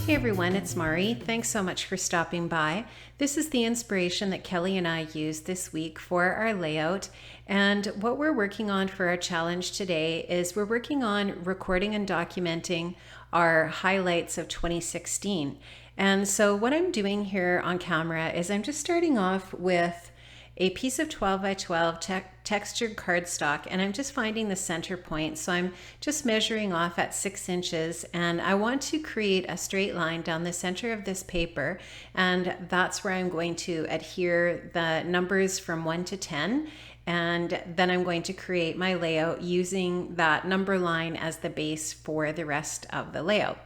Hey everyone, it's Mari. Thanks so much for stopping by. This is the inspiration that Kelly and I used this week for our layout. And what we're working on for our challenge today is we're working on recording and documenting our highlights of 2016. And so what I'm doing here on camera is I'm just starting off with a piece of 12 by 12 textured cardstock, and I'm just finding the center point. So I'm just measuring off at 6 inches, and I want to create a straight line down the center of this paper, and that's where I'm going to adhere the numbers from 1 to 10. And then I'm going to create my layout using that number line as the base for the rest of the layout.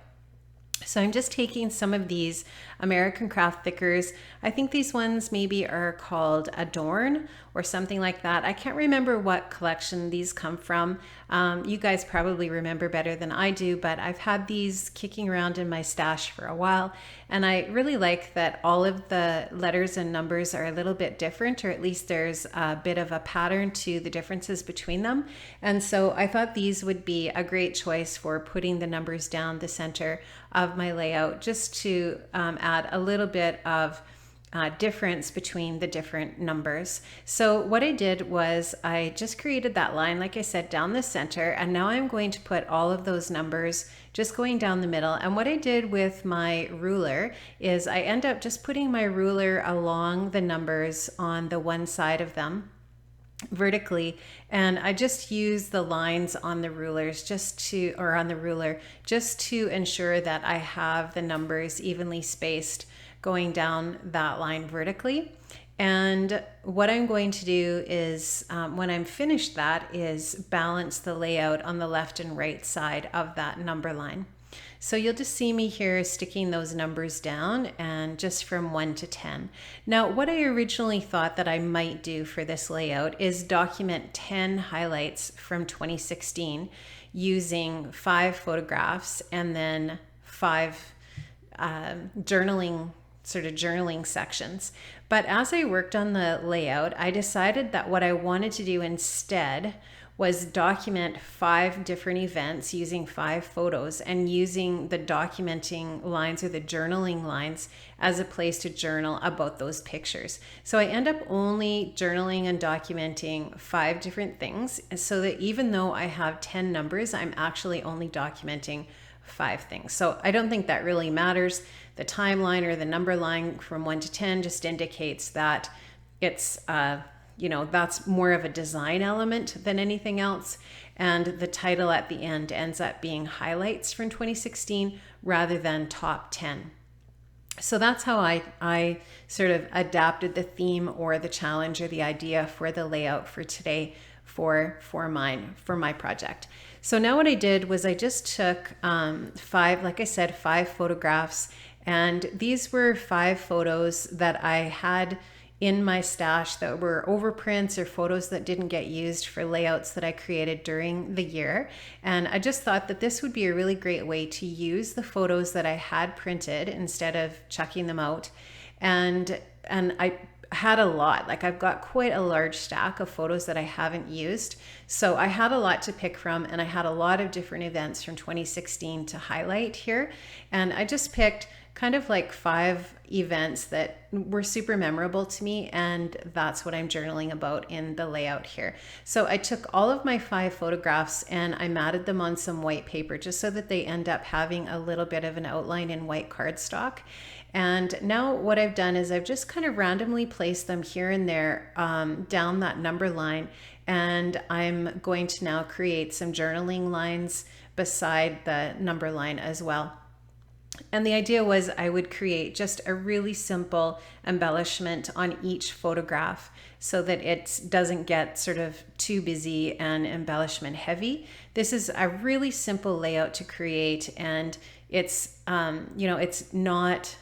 So I'm just taking some of these American Craft thickers. I think these ones maybe are called Adorn or something like that. I can't remember what collection these come from. You guys probably remember better than I do, but I've had these kicking around in my stash for a while. And I really like that all of the letters and numbers are a little bit different, or at least there's a bit of a pattern to the differences between them. And so I thought these would be a great choice for putting the numbers down the center of my layout, just to add a little bit of difference between the different numbers. So what I did was I just created that line, like I said, down the center, and now I'm going to put all of those numbers just going down the middle. And what I did with my ruler is I end up just putting my ruler along the numbers on the one side of them vertically, and I just use the lines on the rulers on the ruler just to ensure that I have the numbers evenly spaced going down that line vertically. And what I'm going to do is when I'm finished that is balance the layout on the left and right side of that number line. So you'll just see me here sticking those numbers down, and just from 1 to 10. Now, what I originally thought that I might do for this layout is document 10 highlights from 2016 using 5 photographs and then 5 journaling sections. But as I worked on the layout, I decided that what I wanted to do instead was document 5 different events using 5 photos, and using the documenting lines or the journaling lines as a place to journal about those pictures. So I end up only journaling and documenting 5 different things, so that even though I have 10 numbers, I'm actually only documenting 5 things. So I don't think that really matters. The timeline or the number line from 1 to 10 just indicates that it's that's more of a design element than anything else. And the title at the end ends up being highlights from 2016 rather than top 10. So that's how I sort of adapted the theme or the challenge or the idea for the layout for today for my project. So now what I did was I just took 5 photographs, and these were 5 photos that I had in my stash that were overprints or photos that didn't get used for layouts that I created during the year. And I just thought that this would be a really great way to use the photos that I had printed instead of chucking them out. And I had a lot, I've got quite a large stack of photos that I haven't used. So I had a lot to pick from, and I had a lot of different events from 2016 to highlight here. And I just picked kind of 5 events that were super memorable to me, and that's what I'm journaling about in the layout here. So I took all of my 5 photographs and I matted them on some white paper just so that they end up having a little bit of an outline in white cardstock. And now what I've done is I've just kind of randomly placed them here and there down that number line, and I'm going to now create some journaling lines beside the number line as well. And the idea was I would create just a really simple embellishment on each photograph so that it doesn't get sort of too busy and embellishment heavy. This is a really simple layout to create, and it's it's not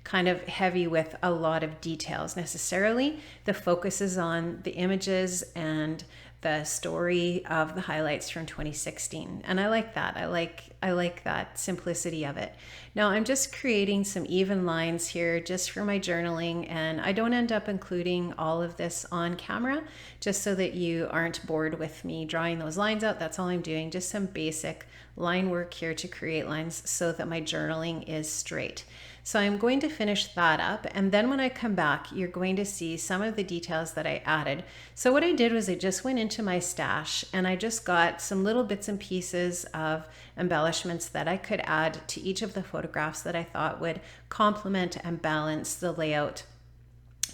kind of heavy with a lot of details necessarily. The focus is on the images and the story of the highlights from 2016. And I like that. I like that simplicity of it. Now I'm just creating some even lines here just for my journaling, and I don't end up including all of this on camera just so that you aren't bored with me drawing those lines out. That's all I'm doing, just some basic line work here to create lines so that my journaling is straight. So I'm going to finish that up, and then when I come back, you're going to see some of the details that I added. So what I did was I just went into my stash and I just got some little bits and pieces of embellishments that I could add to each of the photographs that I thought would complement and balance the layout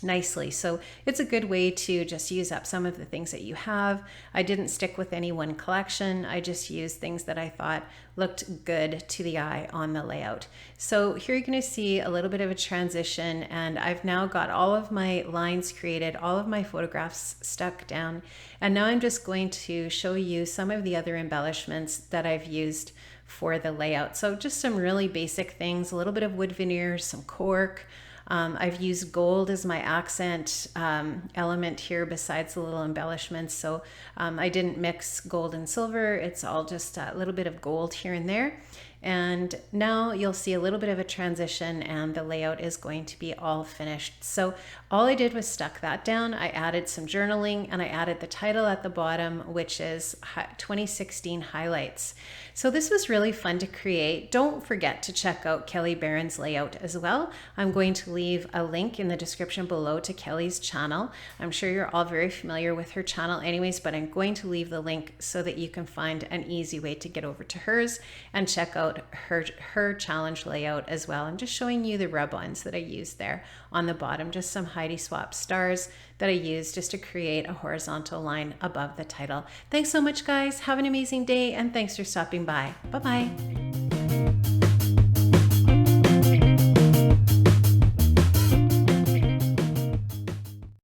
nicely. So it's a good way to just use up some of the things that you have. I didn't stick with any one collection. I just used things that I thought looked good to the eye on the layout. So here you're going to see a little bit of a transition, and I've now got all of my lines created, all of my photographs stuck down, and now I'm just going to show you some of the other embellishments that I've used for the layout. So just some really basic things, a little bit of wood veneers, some cork. I've used gold as my accent element here besides the little embellishments. So I didn't mix gold and silver. It's all just a little bit of gold here and there. And now you'll see a little bit of a transition, and the layout is going to be all finished. So all I did was stuck that down. I added some journaling, and I added the title at the bottom, which is 2016 highlights. So this was really fun to create. Don't forget to check out Kelly Barron's layout as well. I'm going to leave a link in the description below to Kelly's channel. I'm sure you're all very familiar with her channel anyways, but I'm going to leave the link so that you can find an easy way to get over to hers and check out her challenge layout as well. I'm just showing you the rub-ons that I used there on the bottom, just some Heidi Swapp stars that I used just to create a horizontal line above the title. Thanks so much, guys. Have an amazing day, and thanks for stopping by. Bye-bye.